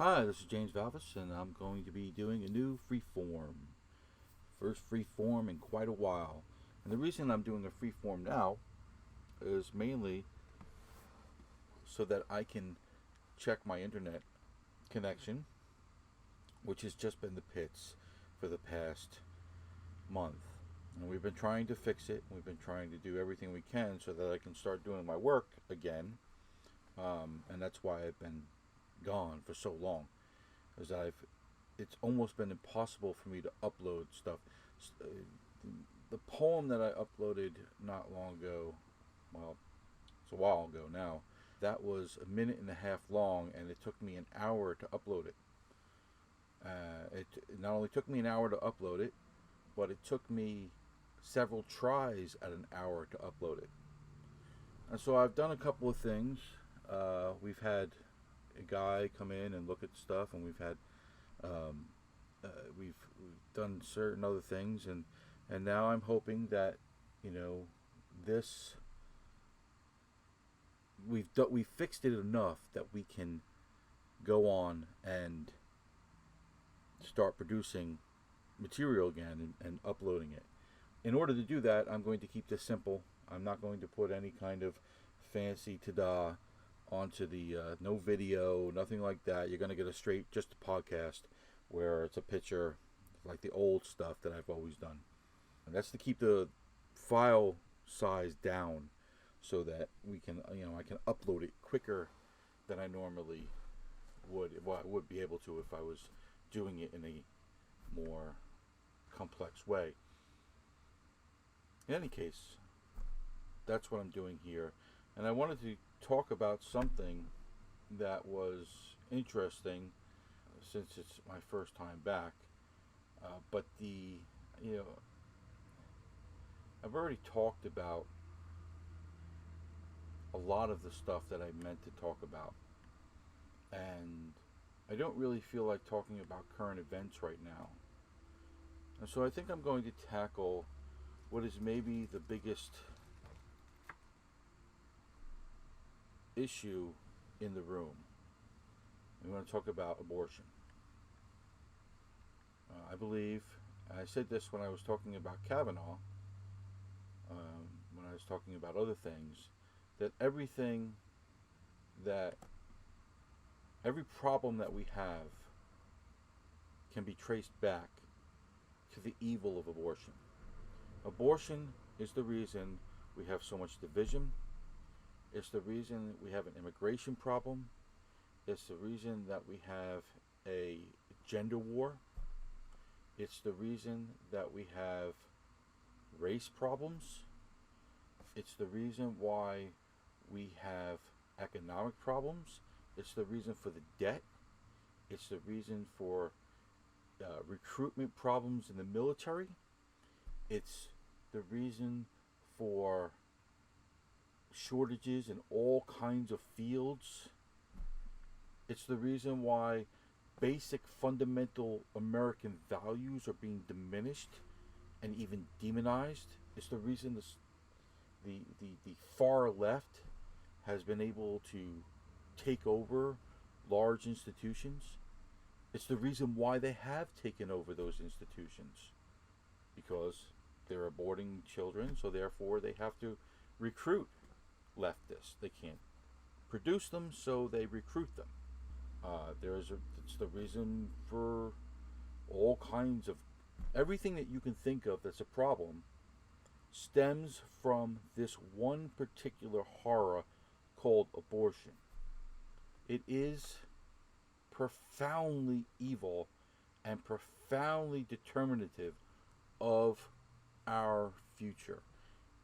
Hi, this is James Valvis, and I'm going to be doing a new Freeform. First Freeform in quite a while. And the reason I'm doing a Freeform now is mainly so that I can check my internet connection, which has just been the pits for the past month. And we've been trying to fix it. We've been trying to do everything we can so that I can start doing my work again. And that's why I've been gone for so long. Is that it's almost been impossible for me to upload stuff. The poem that I uploaded not long ago, well, it's a while ago now, that was a minute and a half long, and it took me an hour to upload it. It not only took me an hour to upload it, but it took me several tries at an hour to upload it. And so I've done a couple of things. We've had a guy come in and look at stuff, and um, we've done certain other things, and now I'm hoping that you know this we fixed it enough that we can go on and start producing material again and uploading it. In order to do that, I'm going to keep this simple. I'm not going to put any kind of fancy ta-da onto the no video, nothing like that. You're going to get a straight just a podcast where it's a picture like the old stuff that I've always done. And that's to keep the file size down so that we can, I can upload it quicker than I normally would. Well, I would be able to if I was doing it in a more complex way. In any case, that's what I'm doing here. And I wanted to talk about something that was interesting since it's my first time back. But you know, I've already talked about a lot of the stuff that I meant to talk about. And I don't really feel like talking about current events right now. And so I think I'm going to tackle what is maybe the biggest issue in the room. I'm going to talk about abortion. I believe, and I said this when I was talking about Kavanaugh, when I was talking about other things, that every problem that we have can be traced back to the evil of abortion. Abortion is the reason we have so much division. It's the reason we have an immigration problem. It's the reason that we have a gender war. It's the reason that we have race problems. It's the reason why we have economic problems. It's the reason for the debt. It's the reason for recruitment problems in the military. It's the reason for shortages in all kinds of fields. It's the reason why basic fundamental American values are being diminished and even demonized. It's the reason the far left has been able to take over large institutions. It's the reason why they have taken over those institutions, because they're aborting children, so therefore they have to recruit leftists. They can't produce them, so they recruit them. It's the reason for all kinds of everything that you can think of that's a problem stems from this one particular horror called abortion. It is profoundly evil and profoundly determinative of our future.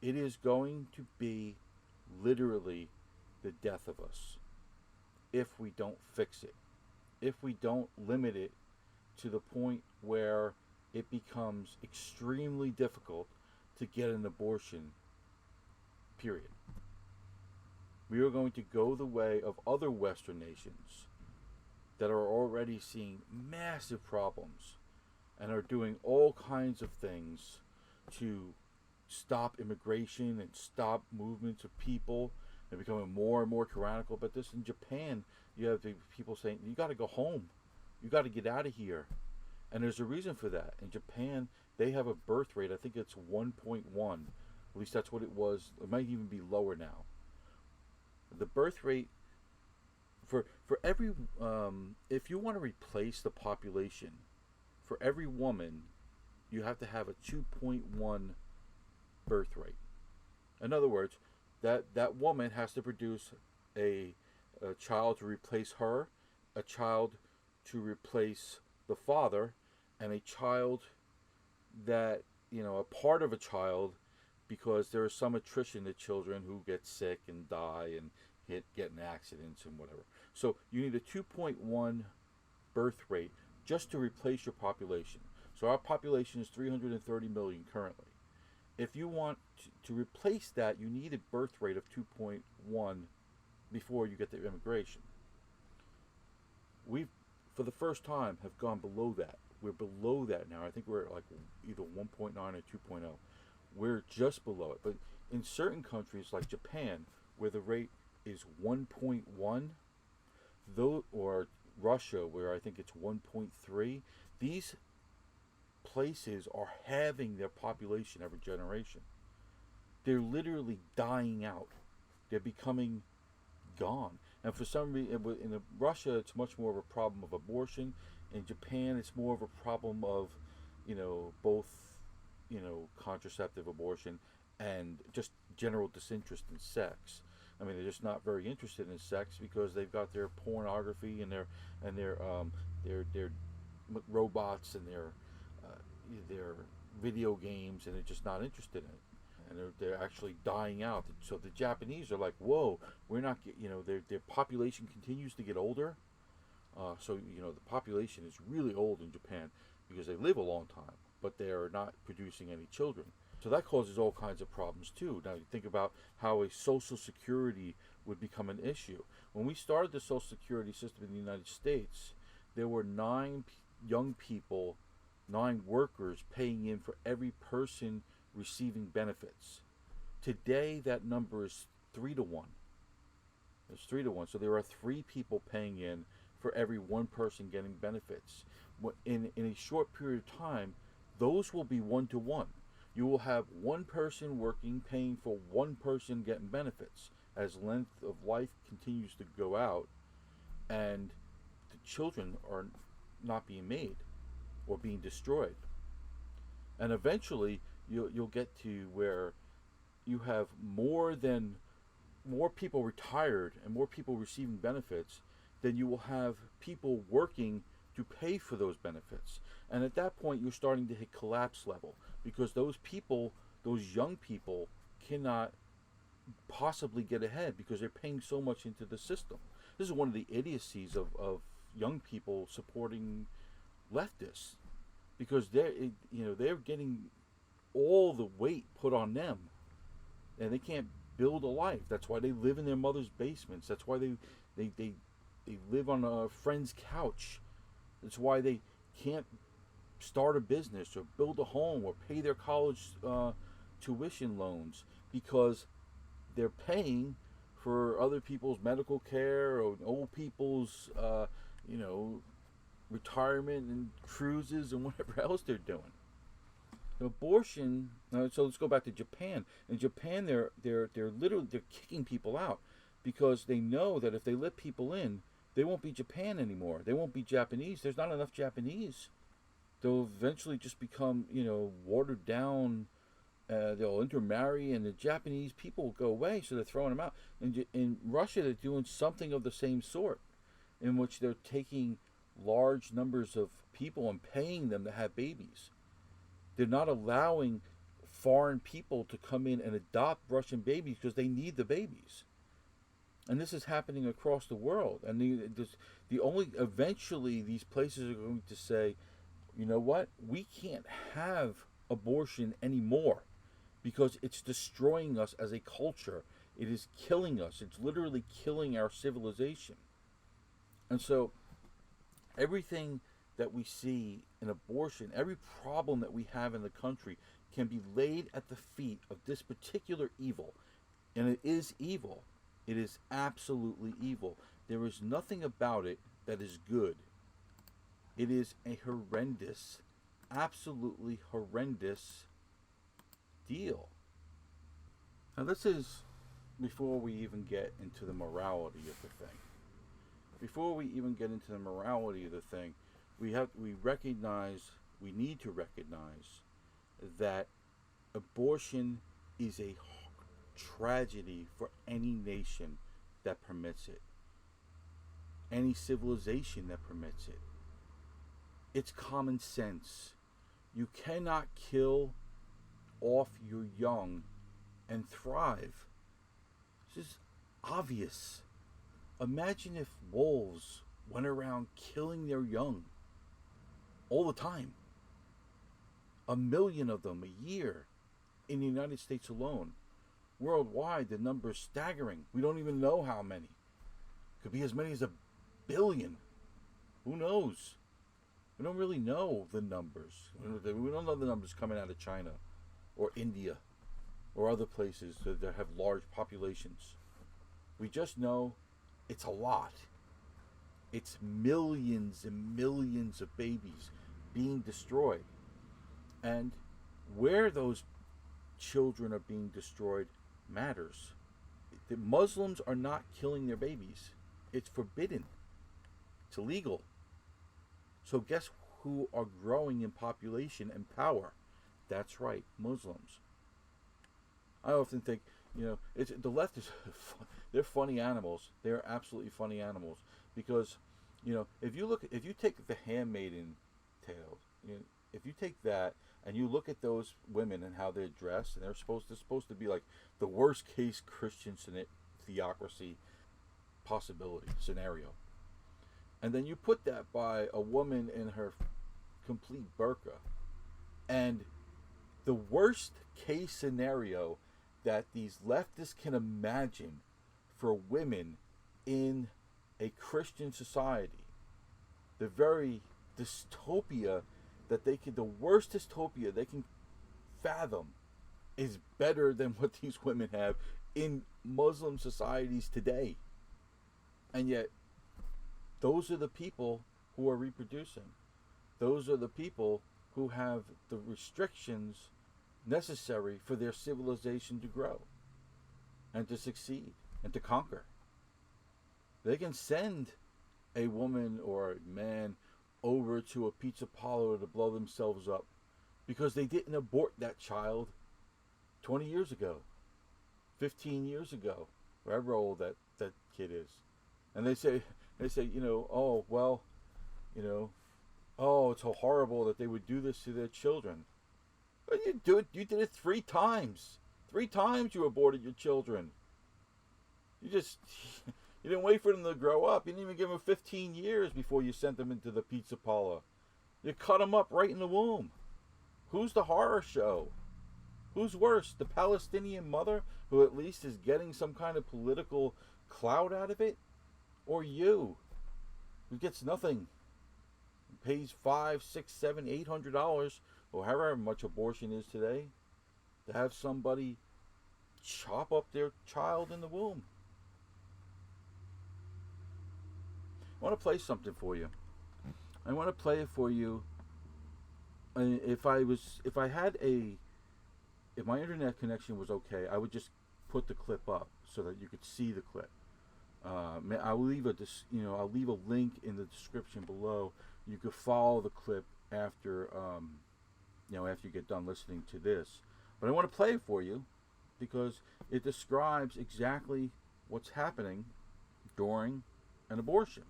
It is going to be literally the death of us if we don't fix it, if we don't limit it to the point where it becomes extremely difficult to get an abortion, period. We are going to go the way of other Western nations that are already seeing massive problems and are doing all kinds of things to stop immigration and stop movements of people. They're becoming more and more tyrannical. But this in Japan, You have the people saying, you got to go home. You got to get out of here. And there's a reason for that. In Japan, they have a birth rate. I think it's 1.1. At least that's what it was. It might even be lower now. The birth rate for every if you want to replace the population, for every woman, you have to have a 2.1 birth rate. In other words, that woman has to produce a child to replace her, a child to replace the father, and a child that, a part of a child, because there is some attrition to children who get sick and die and get in accidents and whatever. So you need a 2.1 birth rate just to replace your population. So our population is 330 million currently. If you want to replace that, you need a birth rate of 2.1 before you get the immigration. We've, for the first time, have gone below that. We're below that now. I think we're at like either 1.9 or 2.0. We're just below it. But in certain countries like Japan, where the rate is 1.1, though, or Russia, where I think it's 1.3, these places are halving their population every generation. They're literally dying out. They're becoming gone. And for some reason, in Russia, it's much more of a problem of abortion. In Japan, it's more of a problem of, both, contraceptive abortion and just general disinterest in sex. I mean, they're just not very interested in sex because they've got their pornography and their robots and their video games, and they're just not interested in it. And they're actually dying out. So the Japanese are like, whoa, we're not, their population continues to get older. So the population is really old in Japan because they live a long time, but they are not producing any children. So that causes all kinds of problems too. Now you think about how a Social Security would become an issue. When we started the Social Security system in the United States, there were 9 young people, 9 workers paying in for every person receiving benefits. Today that number is 3 to 1. It's 3 to 1. So there are 3 people paying in for every 1 person getting benefits. In a short period of time, those will be 1 to 1. You will have 1 person working, paying for 1 person getting benefits as length of life continues to go out, and the children are not being made or being destroyed. And eventually, you'll get to where you have more people retired and more people receiving benefits than you will have people working to pay for those benefits. And at that point, you're starting to hit collapse level because those young people cannot possibly get ahead because they're paying so much into the system. This is one of the idiocies of young people supporting leftists, because they're getting all the weight put on them, and they can't build a life. That's why they live in their mother's basements. That's why they live on a friend's couch. That's why they can't start a business or build a home or pay their college tuition loans, because they're paying for other people's medical care or old people's retirement and cruises and whatever else they're doing. Abortion. So let's go back to Japan. In Japan, they're literally kicking people out because they know that if they let people in, they won't be Japan anymore. They won't be Japanese. There's not enough Japanese. They'll eventually just become, watered down. They'll intermarry, and the Japanese people will go away, so they're throwing them out. In Russia, they're doing something of the same sort, in which they're taking large numbers of people and paying them to have babies. They're not allowing foreign people to come in and adopt Russian babies because they need the babies. And this is happening across the world. And eventually these places are going to say, you know what? We can't have abortion anymore because it's destroying us as a culture. It is killing us. It's literally killing our civilization. And so everything that we see in abortion, every problem that we have in the country, can be laid at the feet of this particular evil. And it is evil. It is absolutely evil. There is nothing about it that is good. It is a horrendous, absolutely horrendous deal. Now, this is before we even get into the morality of the thing. Before we even get into the morality of the thing, we need to recognize that abortion is a tragedy for any nation that permits it, any civilization that permits it. It's common sense. You cannot kill off your young and thrive. This is obvious. Imagine if wolves went around killing their young all the time. 1 million of them a year in the United States alone. Worldwide, the number is staggering. We don't even know how many. Could be as many as 1 billion. Who knows? We don't really know the numbers. We don't know the numbers coming out of China or India or other places that have large populations. We just know it's a lot. It's millions and millions of babies being destroyed. And where those children are being destroyed matters. The Muslims are not killing their babies. It's forbidden. It's illegal. So guess who are growing in population and power? That's right, Muslims. I often think, the left is, they're funny animals. They're absolutely funny animals because, if you take the handmaiden tale, if you take that and you look at those women and how they're dressed, and they're supposed to be like the worst case Christian theocracy possibility scenario, and then you put that by a woman in her complete burqa, and the worst case scenario that these leftists can imagine for women in a Christian society, the very dystopia the worst dystopia they can fathom is better than what these women have in Muslim societies today. And yet, those are the people who are reproducing. Those are the people who have the restrictions necessary for their civilization to grow and to succeed and to conquer. They can send a woman or a man over to a pizza parlor to blow themselves up because they didn't abort that child 20 years ago, 15 years ago, however old that kid is. And they say, oh, well, oh, it's so horrible that they would do this to their children. But you did it 3 times. 3 times you aborted your children. You didn't wait for them to grow up. You didn't even give them 15 years before you sent them into the pizza parlor. You cut them up right in the womb. Who's the horror show? Who's worse, the Palestinian mother, who at least is getting some kind of political clout out of it? Or you, who gets nothing, pays $500, $600, $700, $800, or however much abortion is today, to have somebody chop up their child in the womb? I want to play something for you. I want to play it for you. If my internet connection was okay, I would just put the clip up so that you could see the clip. I'll leave a link in the description below. You could follow the clip after you get done listening to this. But I want to play it for you because it describes exactly what's happening during an abortion.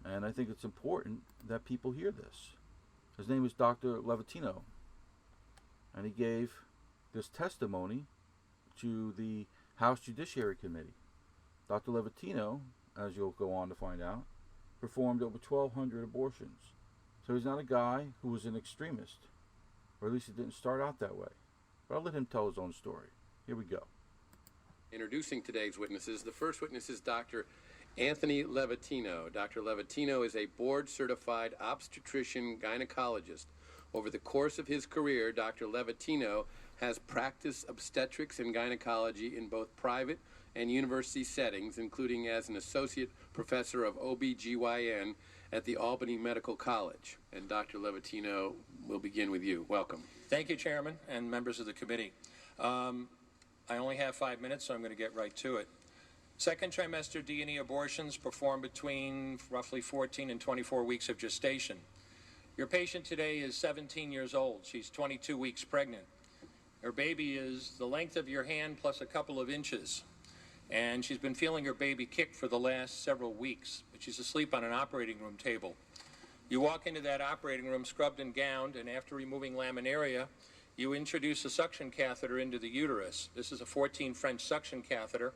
And I think it's important that people hear this. His name is Dr. Levatino. And he gave this testimony to the House Judiciary Committee. Dr. Levatino, as you'll go on to find out, performed over 1,200 abortions. So he's not a guy who was an extremist. Or at least it didn't start out that way. But I'll let him tell his own story. Here we go. Introducing today's witnesses. The first witness is Dr. Anthony Levatino. Dr. Levatino is a board-certified obstetrician gynecologist. Over the course of his career, Dr. Levatino has practiced obstetrics and gynecology in both private and university settings, including as an associate professor of OBGYN at the Albany Medical College. And Dr. Levatino, we'll begin with you. Welcome. Thank you, Chairman and members of the committee. I only have 5 minutes, so I'm going to get right to it. Second trimester D&E abortions performed between roughly 14 and 24 weeks of gestation. Your patient today is 17 years old. She's 22 weeks pregnant. Her baby is the length of your hand plus a couple of inches. And she's been feeling her baby kick for the last several weeks, but she's asleep on an operating room table. You walk into that operating room scrubbed and gowned, and after removing laminaria, you introduce a suction catheter into the uterus. This is a 14 French suction catheter.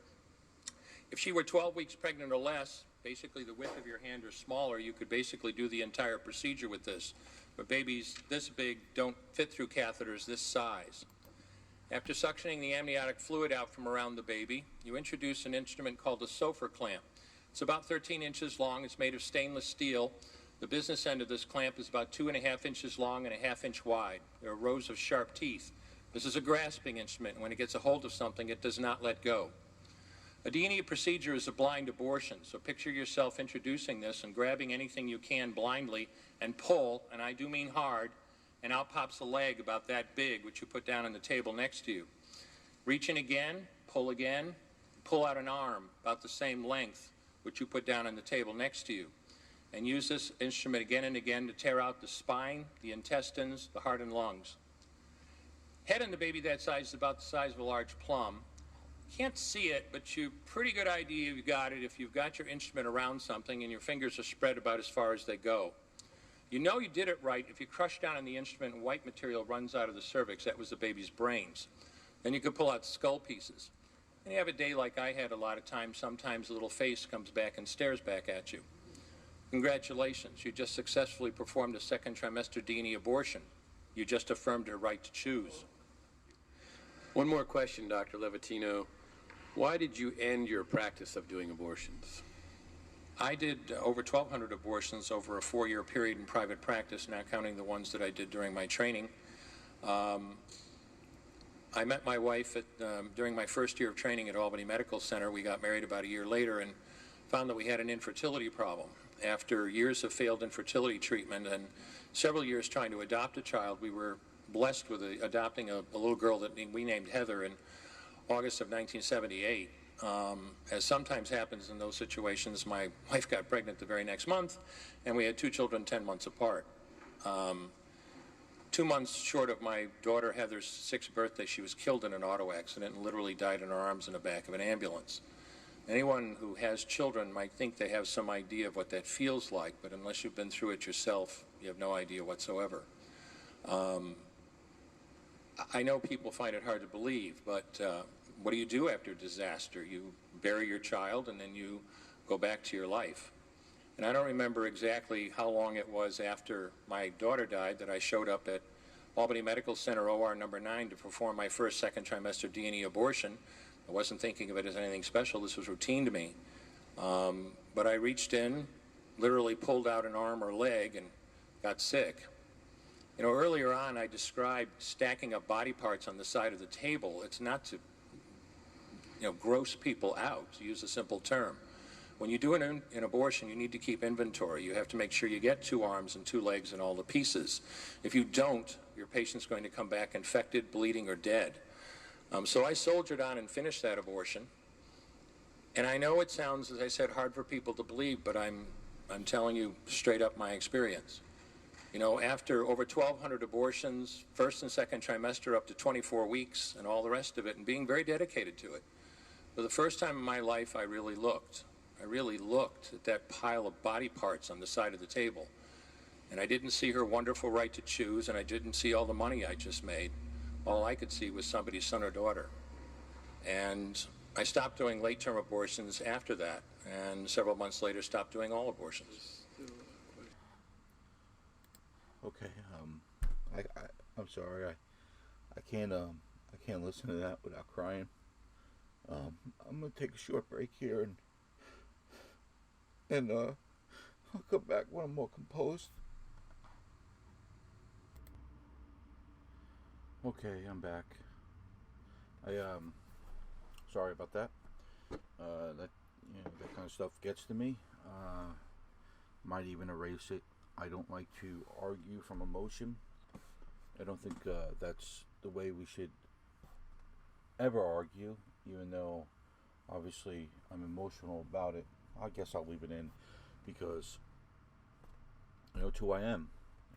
If she were 12 weeks pregnant or less, basically the width of your hand or smaller, you could basically do the entire procedure with this. But babies this big don't fit through catheters this size. After suctioning the amniotic fluid out from around the baby, you introduce an instrument called a Sofer clamp. It's about 13 inches long. It's made of stainless steel. The business end of this clamp is about 2.5 inches long and 1/2 inch wide. There are rows of sharp teeth. This is a grasping instrument, and when it gets a hold of something, it does not let go. A D&E procedure is a blind abortion, so picture yourself introducing this and grabbing anything you can blindly and pull, and I do mean hard, and out pops a leg about that big, which you put down on the table next to you. Reach in again, pull out an arm about the same length, which you put down on the table next to you, and use this instrument again and again to tear out the spine, the intestines, the heart and lungs. Head in the baby that size is about the size of a large plum. Can't see it, but you pretty good idea you've got it if you've got your instrument around something and your fingers are spread about as far as they go. You know you did it right if you crush down on the instrument and white material runs out of the cervix. That was the baby's brains. Then you could pull out skull pieces. And you have a day like I had a lot of times. Sometimes a little face comes back and stares back at you. Congratulations, you just successfully performed a second trimester D&E abortion. You just affirmed her right to choose. One more question, Dr. Levatino. Why did you end your practice of doing abortions? I did over 1,200 abortions over a 4-year period in private practice, not counting the ones that I did during my training. I met my wife during my first year of training at Albany Medical Center. We got married about a year later and found that we had an infertility problem. After years of failed infertility treatment and several years trying to adopt a child, we were blessed with adopting a little girl that we named Heather in August of 1978. As sometimes happens in those situations, my wife got pregnant the very next month, and we had 2 children 10 months apart. 2 months short of my daughter Heather's 6th birthday, she was killed in an auto accident and literally died in her arms in the back of an ambulance. Anyone who has children might think they have some idea of what that feels like, but unless you've been through it yourself, you have no idea whatsoever. I know people find it hard to believe, but what do you do after disaster? You bury your child and then you go back to your life. And I don't remember exactly how long it was after my daughter died that I showed up at Albany Medical Center OR number 9 to perform my first second trimester D&E abortion. I wasn't thinking of it as anything special. This was routine to me. But I reached in, literally pulled out an arm or leg and got sick. You know, earlier on I described stacking up body parts on the side of the table. It's not to, gross people out, to use a simple term. When you do an abortion, you need to keep inventory. You have to make sure you get 2 arms and 2 legs and all the pieces. If you don't, your patient's going to come back infected, bleeding, or dead. So I soldiered on and finished that abortion. And I know it sounds, as I said, hard for people to believe, but I'm telling you straight up my experience. You know, after over 1,200 abortions, first and second trimester up to 24 weeks and all the rest of it, and being very dedicated to it, for the first time in my life, I really looked. I really looked at that pile of body parts on the side of the table. And I didn't see her wonderful right to choose, and I didn't see all the money I just made. All I could see was somebody's son or daughter. And I stopped doing late-term abortions after that, and several months later stopped doing all abortions. Okay, I'm sorry, I can't listen to that without crying. I'm gonna take a short break here and I'll come back when I'm more composed. Okay, I'm back. Sorry about that. That that kind of stuff gets to me. Might even erase it. I don't like to argue from emotion. I don't think that's the way we should ever argue, even though obviously I'm emotional about it. I guess I'll leave it in because it's who I am.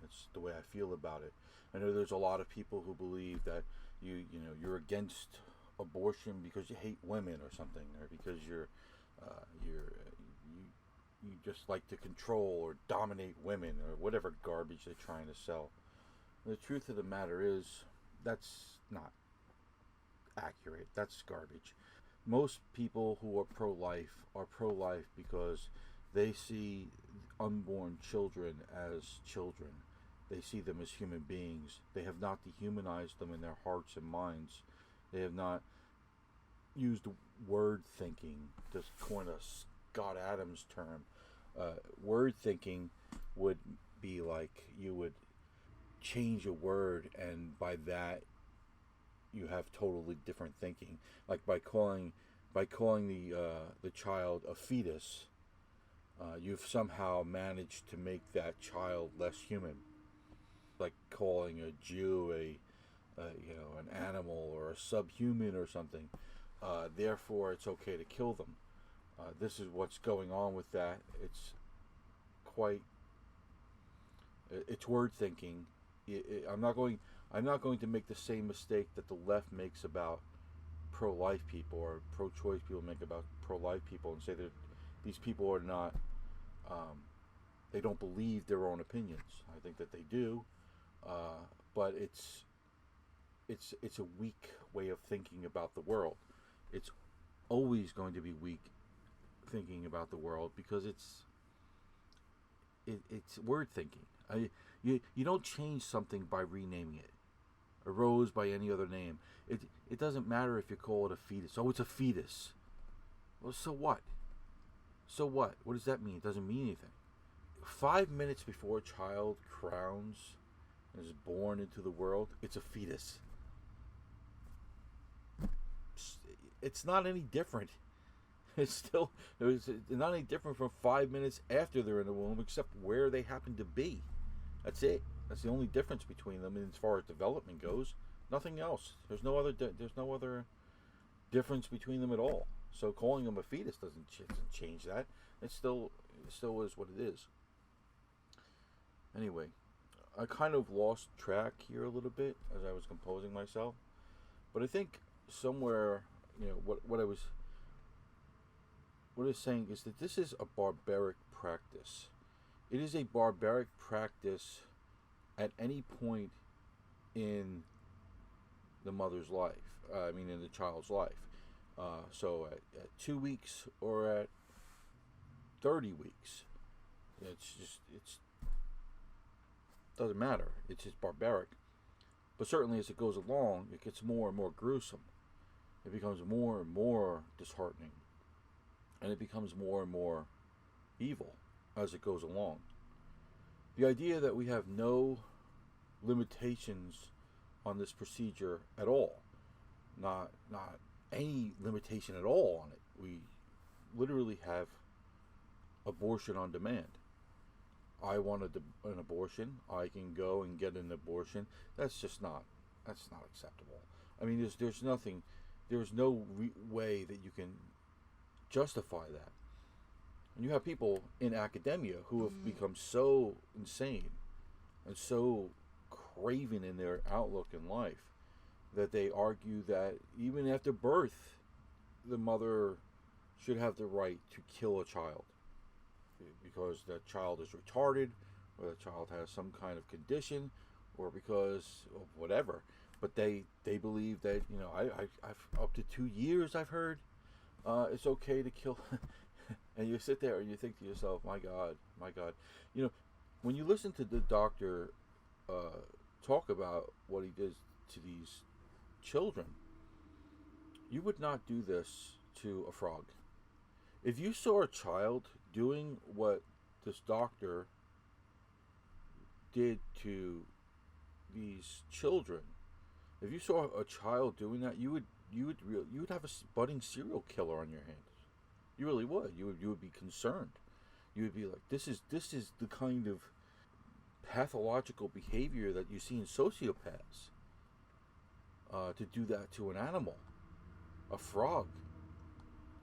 It's the way I feel about it. I know there's a lot of people who believe that you're against abortion because you hate women or something, or because you just like to control or dominate women or whatever garbage they're trying to sell. The truth of the matter is that's not accurate. That's garbage. Most people who are pro-life because they see unborn children as children. They see them as human beings. They have not dehumanized them in their hearts and minds. They have not used word thinking, to coin a Scott Adams term. Word thinking would be like you would change a word, and by that you have totally different thinking. Like by calling the child a fetus, you've somehow managed to make that child less human. Like calling a Jew an animal or a subhuman or something. Therefore, it's okay to kill them. This is what's going on with that. It's word thinking. I'm not going to make the same mistake that the left makes about pro-life people or pro-choice people make about pro-life people, and say that these people are not. They don't believe their own opinions. I think that they do, but it's a weak way of thinking about the world. It's always going to be weak thinking about the world because it's word thinking. You don't change something by renaming it. A rose by any other name. It doesn't matter if you call it a fetus. Oh, it's a fetus. Well, so what? So what? What does that mean? It doesn't mean anything. 5 minutes before a child crowns and is born into the world, it's a fetus. It's not any different. It's not any different from 5 minutes after they're in the womb, except where they happen to be. That's it. That's the only difference between them, and as far as development goes, nothing else. There's no other difference between them at all. So calling them a fetus doesn't change that. It still is what it is. Anyway, I kind of lost track here a little bit as I was composing myself, but I think somewhere, what I was saying is that this is a barbaric practice. It is a barbaric practice at any point in the mother's life. In the child's life. So at 2 weeks or at 30 weeks, it doesn't matter. It's just barbaric. But certainly as it goes along, it gets more and more gruesome. It becomes more and more disheartening. And it becomes more and more evil as it goes along. The idea that we have no limitations on this procedure at all, not any limitation at all on it. We literally have abortion on demand. I wanted an abortion. I can go and get an abortion. That's not acceptable. There's no way that you can justify that. And you have people in academia who have become so insane and so craven in their outlook in life that they argue that even after birth, the mother should have the right to kill a child because the child is retarded, or the child has some kind of condition, or because of whatever. But they believe that I've up to 2 years I've heard it's okay to kill. And you sit there and you think to yourself, my God. When you listen to the doctor talk about what he does to these children, you would not do this to a frog. If you saw a child doing what this doctor did to these children, if you saw a child doing that, you would you would have a budding serial killer on your hands. You really would. You would be concerned. You would be like, this is the kind of pathological behavior that you see in sociopaths. To do that to an animal, a frog,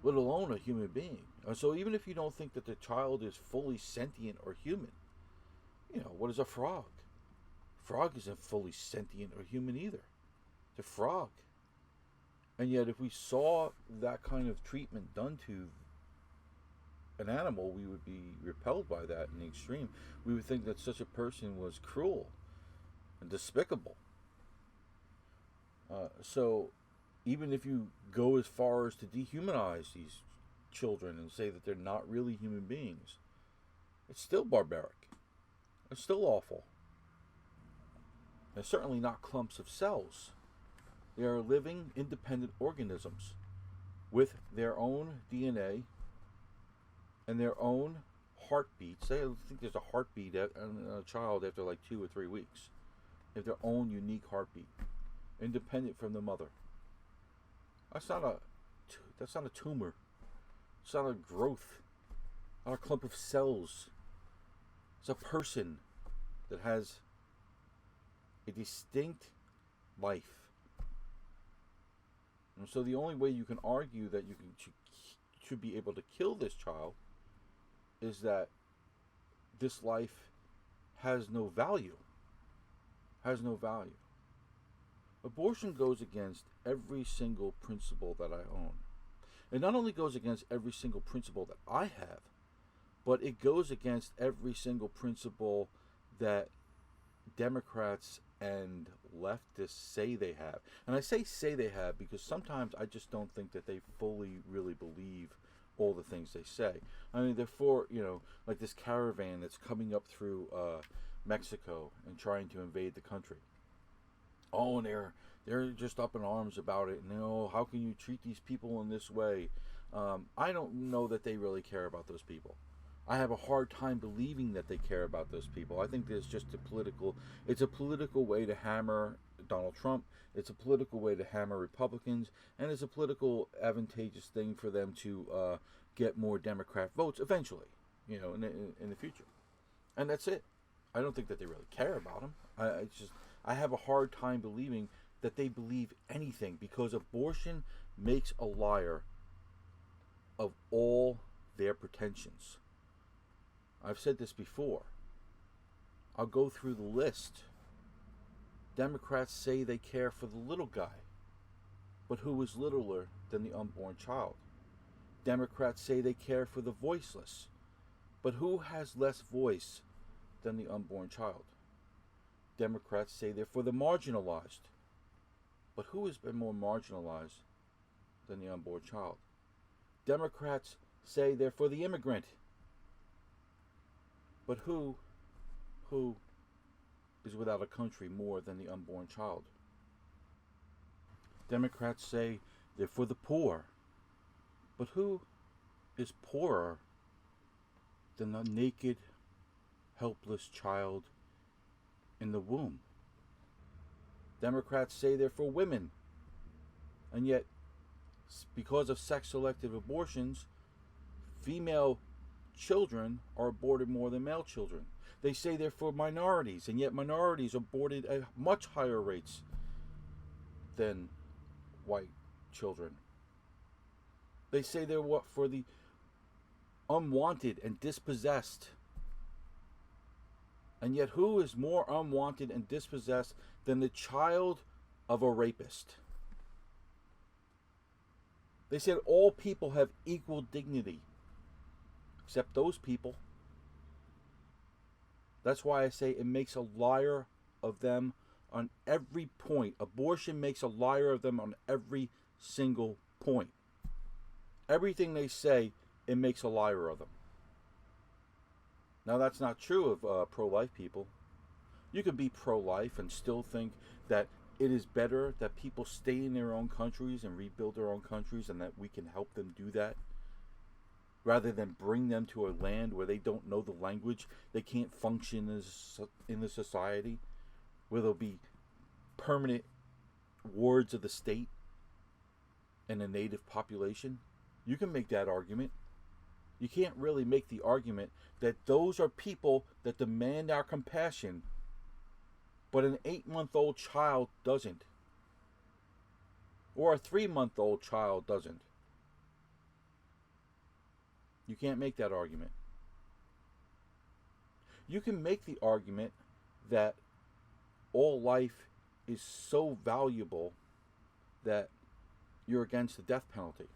let alone a human being. So even if you don't think that the child is fully sentient or human, what is a frog? Frog isn't fully sentient or human either. It's a frog. And yet if we saw that kind of treatment done to an animal, we would be repelled by that in the extreme. We would think that such a person was cruel and despicable. So even if you go as far as to dehumanize these children and say that they're not really human beings, it's still barbaric. It's still awful. They're certainly not clumps of cells. They are living, independent organisms with their own DNA and their own heartbeats. I think there's a heartbeat in a child after like 2 or 3 weeks. They have their own unique heartbeat, independent from the mother. That's not a tumor. It's not a growth. Not a clump of cells. It's a person that has a distinct life. And so the only way you can argue that you should be able to kill this child is that this life has no value. Has no value. Abortion goes against every single principle that I own. It not only goes against every single principle that I have, but it goes against every single principle that Democrats and leftists say they have. And I say they have because sometimes I just don't think that they fully really believe all the things they say. I mean, they're for, like this caravan that's coming up through Mexico and trying to invade the country. Oh, and they're just up in arms about it. And, how can you treat these people in this way? I don't know that they really care about those people. I have a hard time believing that they care about those people. I think there's just it's a political way to hammer Donald Trump. It's a political way to hammer Republicans. And it's a political advantageous thing for them to get more Democrat votes eventually, in the future. And that's it. I don't think that they really care about them. I have a hard time believing that they believe anything, because abortion makes a liar of all their pretensions. I've said this before. I'll go through the list. Democrats say they care for the little guy, but who is littler than the unborn child? Democrats say they care for the voiceless, but who has less voice than the unborn child? Democrats say they're for the marginalized, but who has been more marginalized than the unborn child? Democrats say they're for the immigrant, but who is without a country more than the unborn child? Democrats say they're for the poor, but who is poorer than the naked, helpless child in the womb? Democrats say they're for women, and yet, because of sex-selective abortions, female children are aborted more than male children. They say they're for minorities, and yet minorities are aborted at much higher rates than white children. They say they're for the unwanted and dispossessed. And yet who is more unwanted and dispossessed than the child of a rapist? They said all people have equal dignity, except those people. That's why I say it makes a liar of them on every point. Abortion makes a liar of them on every single point. Everything they say, it makes a liar of them. Now, that's not true of pro-life people. You can be pro-life and still think that it is better that people stay in their own countries and rebuild their own countries, and that we can help them do that, rather than bring them to a land where they don't know the language, they can't function in the society, where there'll be permanent wards of the state. and a native population, you can make that argument. You can't really make the argument that those are people that demand our compassion, but an 8-month-old child doesn't. Or a 3-month-old child doesn't. You can't make that argument. You can make the argument that all life is so valuable that you're against the death penalty.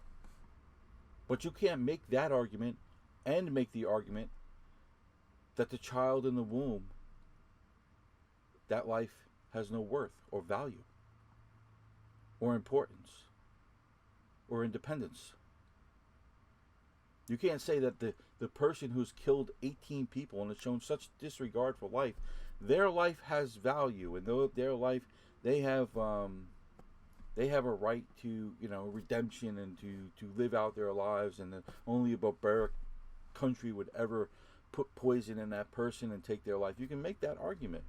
But you can't make that argument and make the argument that the child in the womb, that life has no worth or value or importance or independence. You can't say that the person who's killed 18 people and has shown such disregard for life, their life has value, and their life, they have a right to, redemption and to live out their lives, and that only a barbaric country would ever put poison in that person and take their life. You can make that argument,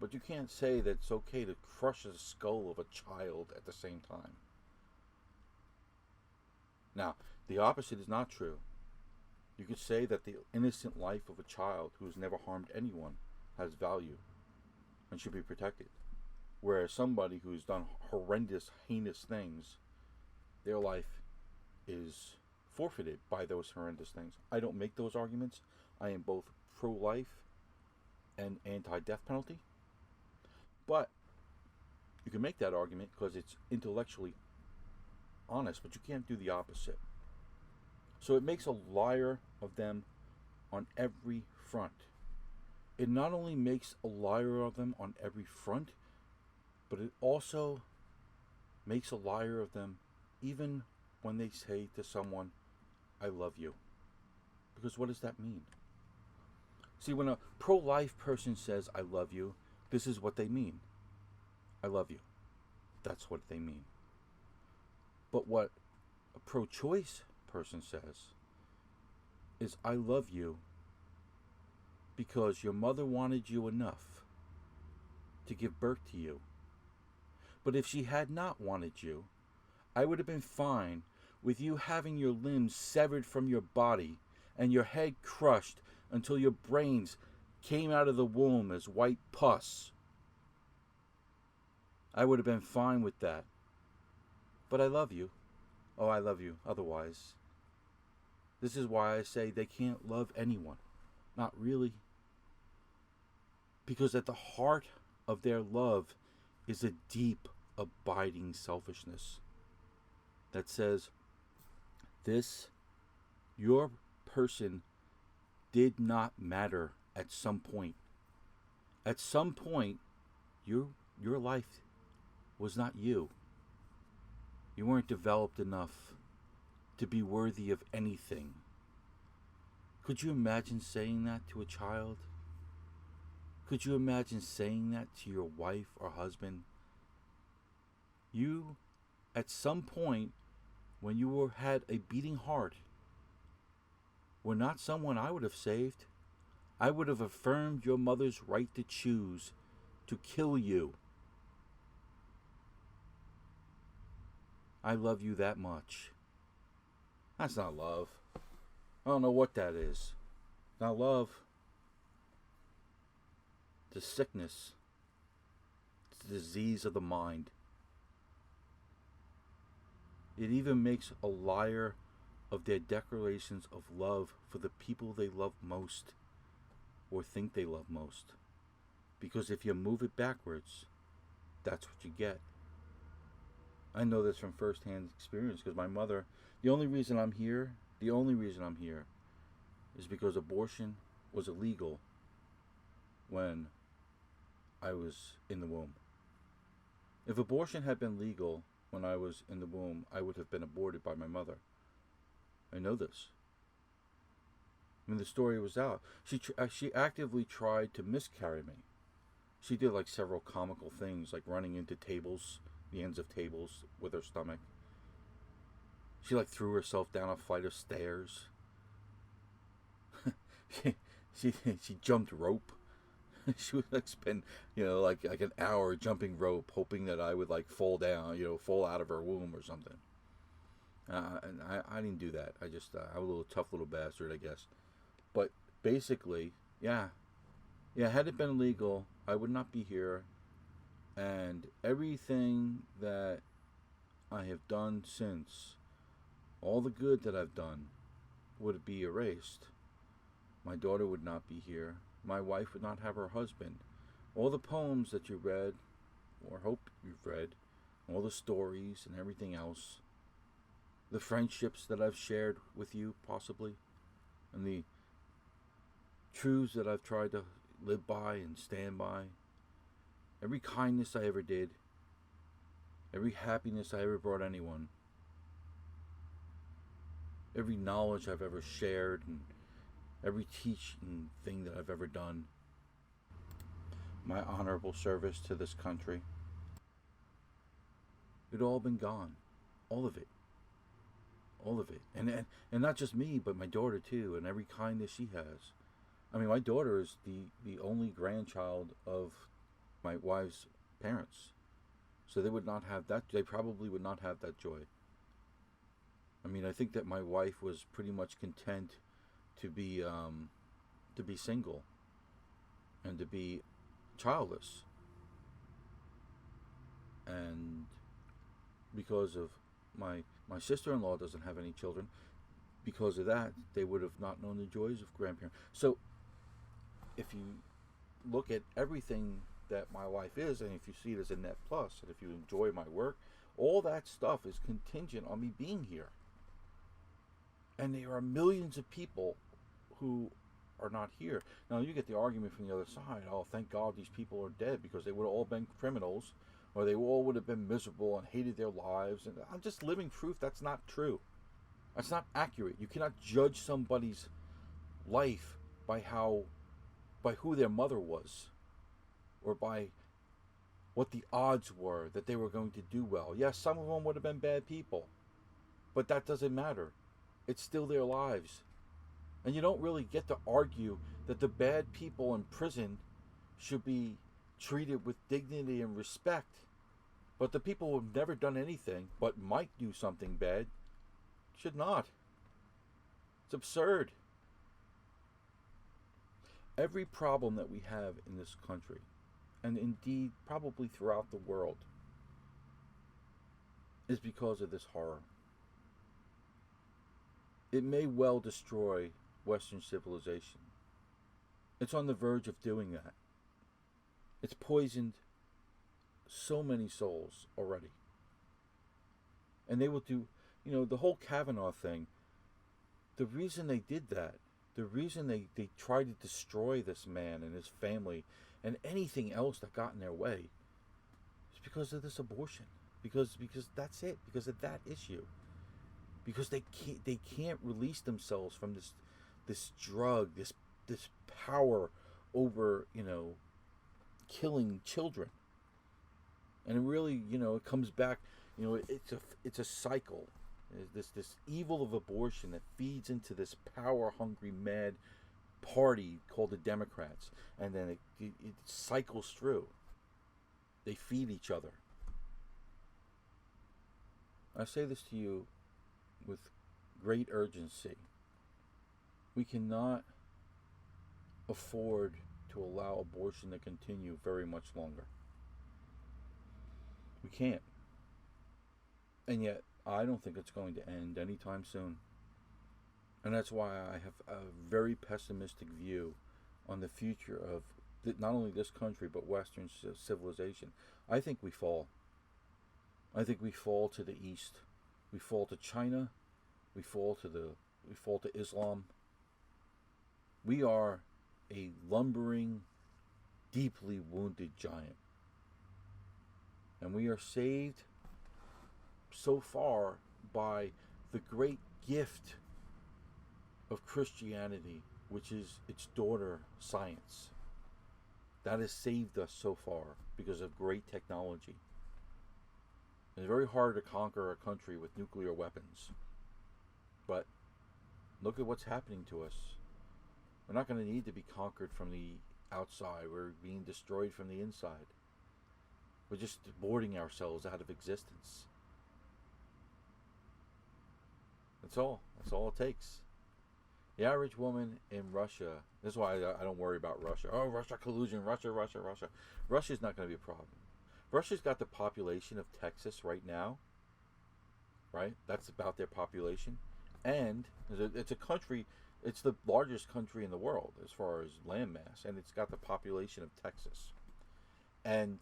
but you can't say that it's okay to crush the skull of a child at the same time. Now, the opposite is not true. You could say that the innocent life of a child who has never harmed anyone has value and should be protected. Whereas somebody who's done horrendous, heinous things, their life is forfeited by those horrendous things. I don't make those arguments. I am both pro-life and anti-death penalty. But you can make that argument because it's intellectually honest, but you can't do the opposite. So it makes a liar of them on every front. It not only makes a liar of them on every front, but it also makes a liar of them even when they say to someone, I love you. Because what does that mean? See, when a pro-life person says, I love you, this is what they mean. I love you. That's what they mean. But what a pro-choice person says is, I love you because your mother wanted you enough to give birth to you. But if she had not wanted you, I would have been fine with you having your limbs severed from your body and your head crushed until your brains came out of the womb as white pus. I would have been fine with that. But I love you. Oh, I love you otherwise. This is why I say they can't love anyone. Not really. Because at the heart of their love is a deep, abiding selfishness that says, your person did not matter at some point. At some point, your life was not you. You weren't developed enough to be worthy of anything. Could you imagine saying that to a child? Could you imagine saying that to your wife or husband? You, at some point, when you had a beating heart, were not someone I would have saved. I would have affirmed your mother's right to choose to kill you. I love you that much. That's not love. I don't know what that is. Not love. It's a sickness. It's a disease of the mind. It even makes a liar of their declarations of love for the people they love most or think they love most. Because if you move it backwards, that's what you get. I know this from first-hand experience because my mother, the only reason I'm here is because abortion was illegal when I was in the womb. If abortion had been legal when I was in the womb, I would have been aborted by my mother. I know this. When the story was out, she actively tried to miscarry me. She did like several comical things, like running into tables, the ends of tables with her stomach. She like threw herself down a flight of stairs. she jumped rope. She would like spend, like an hour jumping rope, hoping that I would like fall down, fall out of her womb or something. And I didn't do that. I just I was a little tough little bastard, I guess. But basically, yeah. Had it been legal, I would not be here, and everything that I have done since, all the good that I've done, would be erased. My daughter would not be here. My wife would not have her husband. All the poems that you read, or hope you've read, all the stories and everything else, the friendships that I've shared with you, possibly, and the truths that I've tried to live by and stand by, every kindness I ever did, every happiness I ever brought anyone, every knowledge I've ever shared, and every teaching thing that I've ever done, my honorable service to this country, it all been gone. All of it. All of it. And not just me, but my daughter too, and every kindness she has. I mean, my daughter is the only grandchild of my wife's parents. So they would not have that, they probably would not have that joy. I mean, I think that my wife was pretty much content to be single and to be childless. And because of my sister-in-law doesn't have any children, because of that, they would have not known the joys of grandparents. So if you look at everything that my life is, and if you see it as a net plus, and if you enjoy my work, all that stuff is contingent on me being here. And there are millions of people who are not here. Now you get the argument from the other side, oh, thank God these people are dead, because they would have all been criminals, or they all would have been miserable and hated their lives. And I'm just living proof that's not true. That's not accurate. You cannot judge somebody's life by who their mother was, or by what the odds were that they were going to do well. Yes, some of them would have been bad people, but that doesn't matter. It's still their lives. And you don't really get to argue that the bad people in prison should be treated with dignity and respect, but the people who have never done anything but might do something bad should not. It's absurd. Every problem that we have in this country, and indeed probably throughout the world, is because of this horror. It may well destroy Western civilization. It's on the verge of doing that. It's poisoned so many souls already. And they will do, the whole Kavanaugh thing, the reason they did that, the reason they tried to destroy this man and his family and anything else that got in their way is because of this abortion. Because that's it. Because of that issue. Because they can't release themselves from this drug, this power over, killing children. And it really, it comes back, it's a cycle. This evil of abortion that feeds into this power-hungry, mad party called the Democrats, and then it cycles through. They feed each other. I say this to you with great urgency. We cannot afford to allow abortion to continue very much longer. We can't. And yet, I don't think it's going to end anytime soon. And that's why I have a very pessimistic view on the future of not only this country, but Western civilization. I think we fall. I think we fall to the East. We fall to China. We fall to Islam. We are a lumbering, deeply wounded giant. And we are saved so far by the great gift of Christianity, which is its daughter, science. That has saved us so far because of great technology. It's very hard to conquer a country with nuclear weapons. But look at what's happening to us. We're not going to need to be conquered from the outside. We're being destroyed from the inside. We're just boarding ourselves out of existence. That's all. That's all it takes. The average woman in Russia, this is why I don't worry about Russia. Oh, Russia collusion, Russia. Russia's not going to be a problem. Russia's got the population of Texas right now, right? That's about their population. And it's a country, it's the largest country in the world as far as land mass, and it's got the population of Texas. And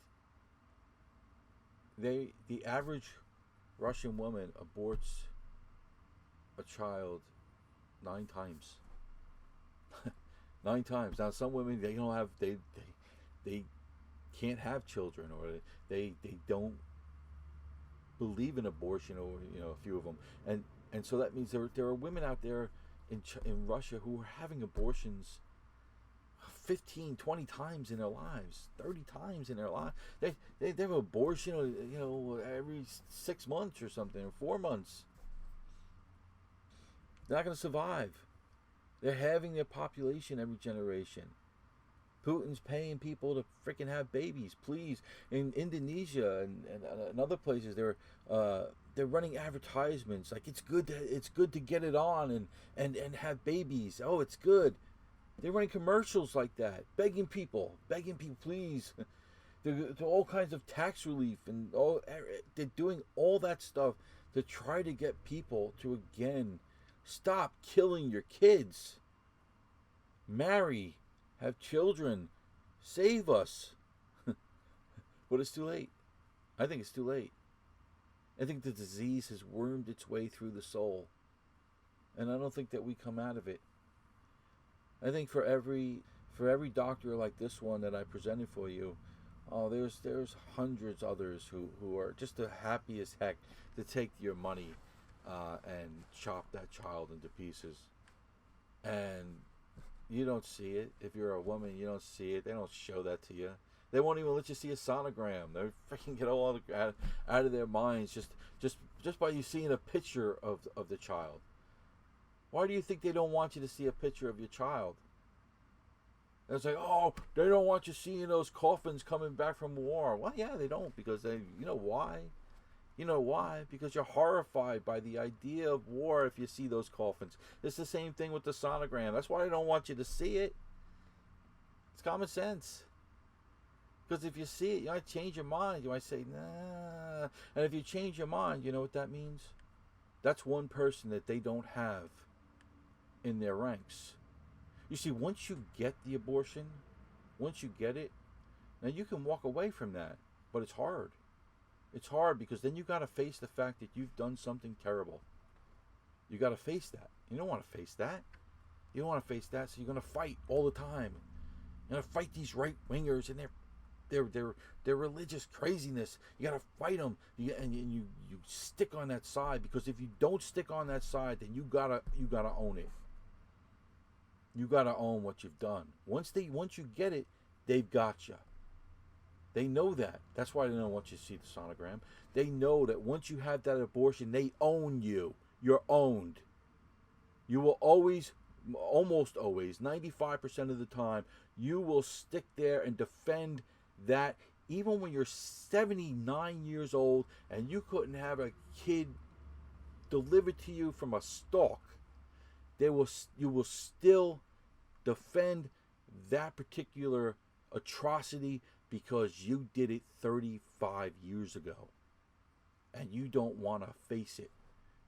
the average Russian woman aborts a child 9 times. 9 times. Now some women, they don't have, they can't have children, or they don't believe in abortion, or a few of them, and so that means there are women out there in Russia who are having abortions 15, 20 times in their lives, 30 times in their lives. They have abortion, every 6 months or something, or 4 months. They're not going to survive. They're halving their population every generation. Putin's paying people to freaking have babies. Please, in Indonesia and other places, they're running advertisements like it's good to get it on and have babies. Oh, it's good. They're running commercials like that, begging people, please. They're all kinds of tax relief and they're doing all that stuff to try to get people to again stop killing your kids. Marry. Have children. Save us. But it's too late. I think it's too late. I think the disease has wormed its way through the soul. And I don't think that we come out of it. I think for every doctor like this one that I presented for you, there's hundreds others who are just the happy as heck to take your money and chop that child into pieces. And you don't see it. If you're a woman, you don't see it. They don't show that to you. They won't even let you see a sonogram. They freaking get all out of their minds just by you seeing a picture of the child. Why do you think they don't want you to see a picture of your child? And it's like, oh, they don't want you seeing those coffins coming back from war. Well, yeah, they don't, because you know why? You know why? Because you're horrified by the idea of war if you see those coffins. It's the same thing with the sonogram. That's why I don't want you to see it. It's common sense. Because if you see it, you might change your mind. You might say, nah. And if you change your mind, you know what that means? That's one person that they don't have in their ranks. You see, once you get the abortion, once you get it, now you can walk away from that. But it's hard. It's hard because then you got to face the fact that you've done something terrible. You got to face that. You don't want to face that. You don't want to face that, so you're going to fight all the time. You're going to fight these right-wingers and their religious craziness. You got to fight them, and you stick on that side, because if you don't stick on that side, then you gotta own it. You got to own what you've done. Once you get it, they've got you. They know that. That's why they don't want you to see the sonogram. They know that once you have that abortion, they own you. You're owned. You will always, almost always, 95% of the time, you will stick there and defend that, even when you're 79 years old and you couldn't have a kid delivered to you from a stalk. You will still defend that particular atrocity, because you did it 35 years ago. And you don't want to face it,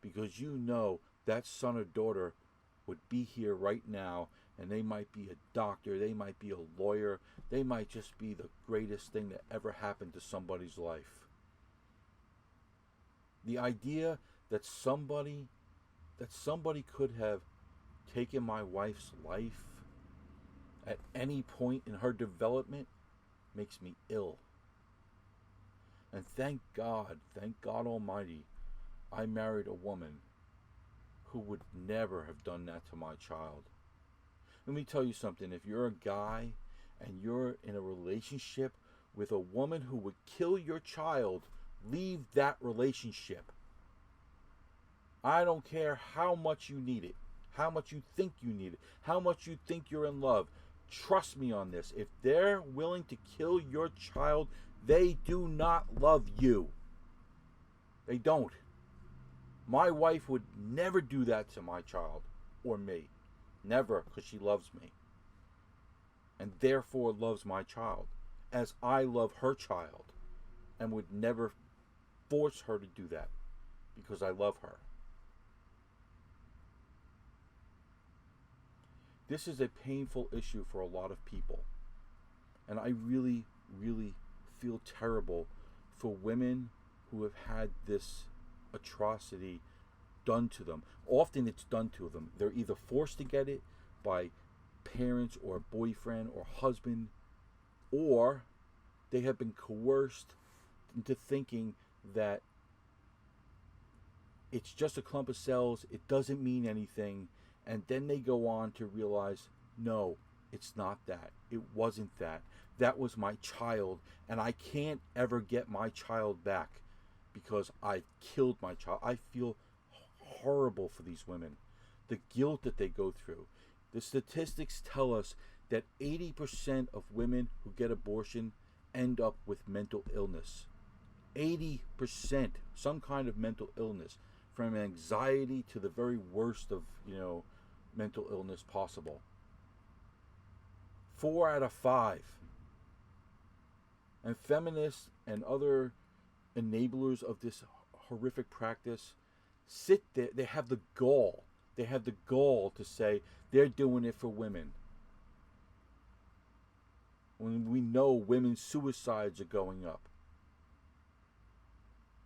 because you know that son or daughter would be here right now, and they might be a doctor, they might be a lawyer, they might just be the greatest thing that ever happened to somebody's life. The idea that somebody could have taken my wife's life at any point in her development makes me ill. And thank God Almighty, I married a woman who would never have done that to my child. Let me tell you something. If you're a guy and you're in a relationship with a woman who would kill your child, leave that relationship. I don't care how much you need it, how much you think you need it, how much you think you're in love. Trust me on this. If they're willing to kill your child, they do not love you. They don't. My wife would never do that to my child or me. Never, because she loves me. And therefore loves my child, as I love her child, and would never force her to do that, because I love her. This is a painful issue for a lot of people. And I really, really feel terrible for women who have had this atrocity done to them. Often it's done to them. They're either forced to get it by parents or boyfriend or husband, or they have been coerced into thinking that it's just a clump of cells, it doesn't mean anything, and then they go on to realize, no, it's not that. It wasn't that. That was my child, and I can't ever get my child back because I killed my child. I feel horrible for these women. The guilt that they go through. The statistics tell us that 80% of women who get abortion end up with mental illness. 80%, some kind of mental illness, from anxiety to the very worst of, mental illness possible. 4 out of 5. And feminists and other enablers of this horrific practice sit there. They have the gall. They have the gall to say they're doing it for women, when we know women's suicides are going up.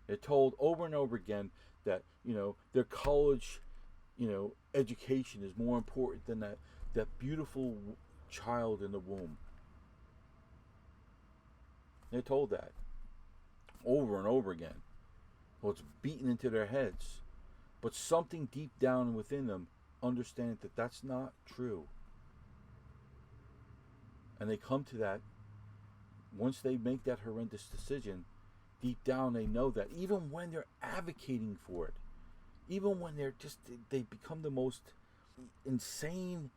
They're told over and over again that, their college, education is more important than that beautiful child in the womb. They're told that over and over again. Well, it's beaten into their heads. But something deep down within them understands that that's not true. And they come to that, once they make that horrendous decision, deep down they know that, even when they're advocating for it, even when they become the most insane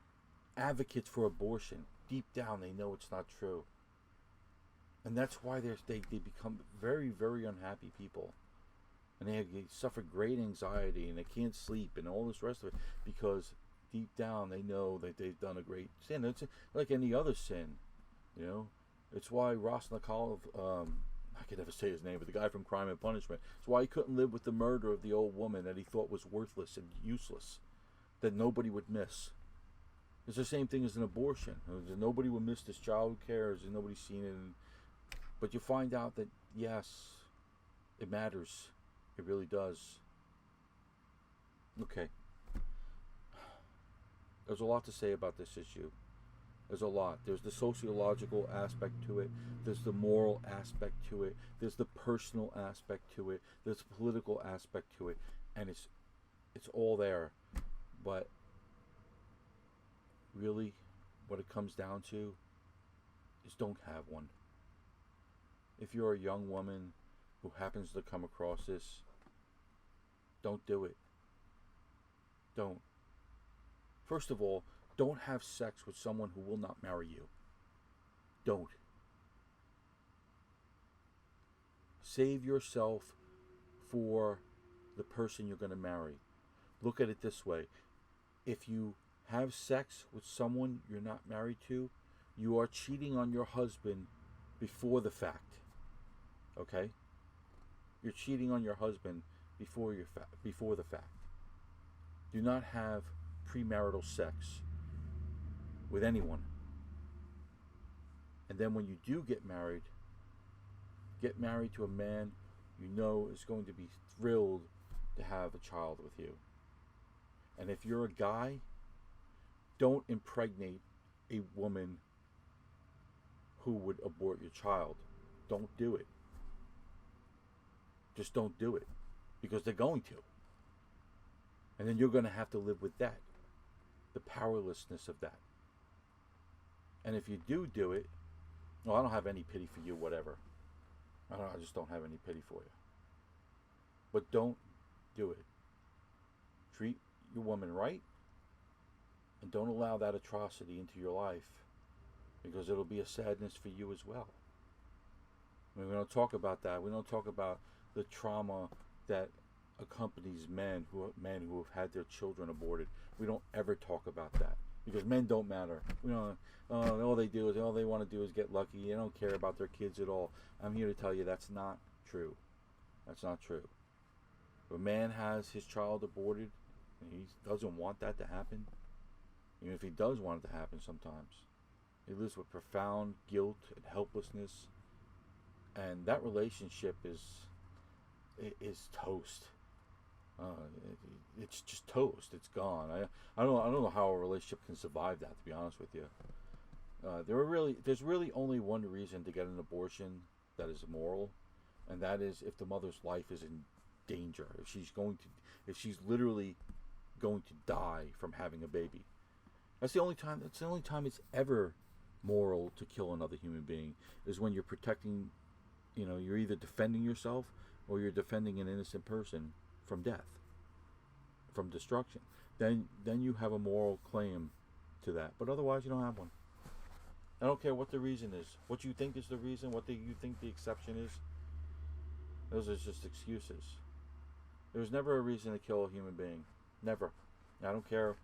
advocates for abortion, deep down they know it's not true. And that's why they become very, very unhappy people. And they suffer great anxiety, and they can't sleep, and all this rest of it, because deep down they know that they've done a great sin. It's like any other sin, It's why Raskolnikov, I can never say his name, but the guy from Crime and Punishment, it's why he couldn't live with the murder of the old woman that he thought was worthless and useless, that nobody would miss. It's the same thing as an abortion. Nobody would miss this child. Who cares? And nobody's seen it. But you find out that, yes, it matters. It really does. Okay. There's a lot to say about this issue. There's a lot. There's the sociological aspect to it. There's the moral aspect to it. There's the personal aspect to it. There's the political aspect to it. And it's all there. But really, what it comes down to is don't have one. If you're a young woman who happens to come across this, don't do it. Don't. First of all, don't have sex with someone who will not marry you. Don't. Save yourself for the person you're going to marry. Look at it this way. If you have sex with someone you're not married to, you are cheating on your husband before the fact. Okay? You're cheating on your husband before the fact. Do not have premarital sex with anyone. And then when you do get married to a man you know is going to be thrilled to have a child with you. And if you're a guy, don't impregnate a woman who would abort your child. Don't do it. Just don't do it. Because they're going to. And then you're going to have to live with that. The powerlessness of that. And if you do it, well, I don't have any pity for you, whatever. I just don't have any pity for you. But don't do it. Treat your woman right. And don't allow that atrocity into your life because it'll be a sadness for you as well. I mean, we don't talk about that. We don't talk about the trauma that accompanies men who have had their children aborted. We don't ever talk about that because men don't matter. We don't. All they want to do is get lucky. They don't care about their kids at all. I'm here to tell you that's not true. That's not true. If a man has his child aborted, and he doesn't want that to happen, even if he does want it to happen sometimes, he lives with profound guilt and helplessness, and that relationship is toast. It's just toast. It's gone. I don't know how a relationship can survive that, to be honest with you. There's really only one reason to get an abortion that is immoral, and that is if the mother's life is in danger. If she's literally going to die from having a baby. That's the only time it's ever moral to kill another human being, is when you're protecting, you're either defending yourself or you're defending an innocent person from death, from destruction. Then you have a moral claim to that. But otherwise you don't have one. I don't care what the reason is. What you think is the reason, what you think the exception is. Those are just excuses. There's never a reason to kill a human being. Never. I don't care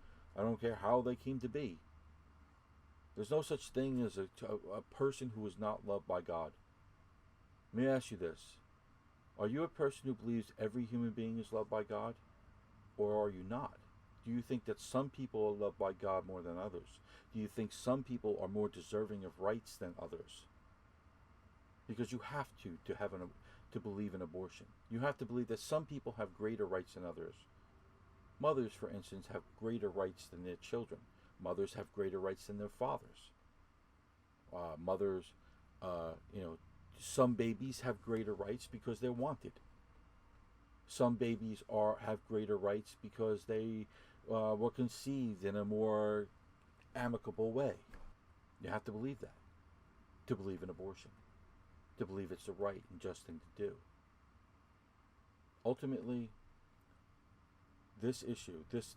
how they came to be. There's no such thing as a person who is not loved by God. Let me ask you this. Are you a person who believes every human being is loved by God? Or are you not? Do you think that some people are loved by God more than others? Do you think some people are more deserving of rights than others? Because you have to believe in abortion. You have to believe that some people have greater rights than others. Mothers, for instance, have greater rights than their children. Mothers have greater rights than their fathers. Some babies have greater rights because they're wanted. Some babies have greater rights because they were conceived in a more amicable way. You have to believe that to believe in abortion, to believe it's the right and just thing to do. Ultimately, this issue, this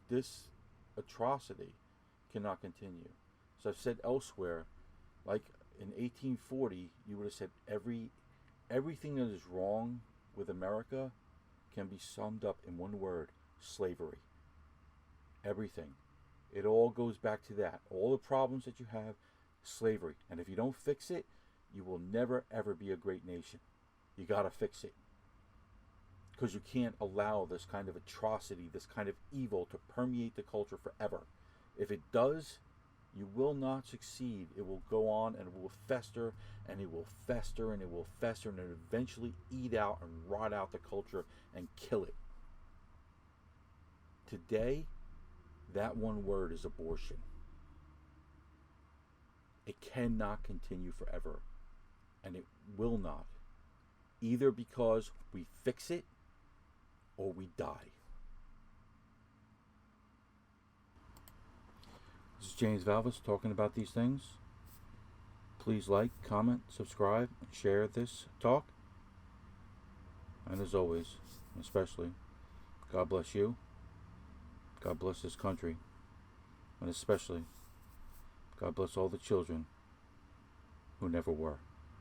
atrocity cannot continue. So I've said elsewhere, like in 1840, you would have said everything that is wrong with America can be summed up in one word: slavery. Everything. It all goes back to that. All the problems that you have, slavery. And if you don't fix it, you will never ever be a great nation. You gotta fix it. Because you can't allow this kind of atrocity, this kind of evil to permeate the culture forever. If it does, you will not succeed. It will go on and it will fester and it will fester and it will fester and eventually eat out and rot out the culture and kill it. Today, that one word is abortion. It cannot continue forever. And it will not. Either because we fix it or we die. This is James Valvis talking about these things. Please like, comment, subscribe, and share this talk. And as always, especially, God bless you. God bless this country. And especially, God bless all the children who never were.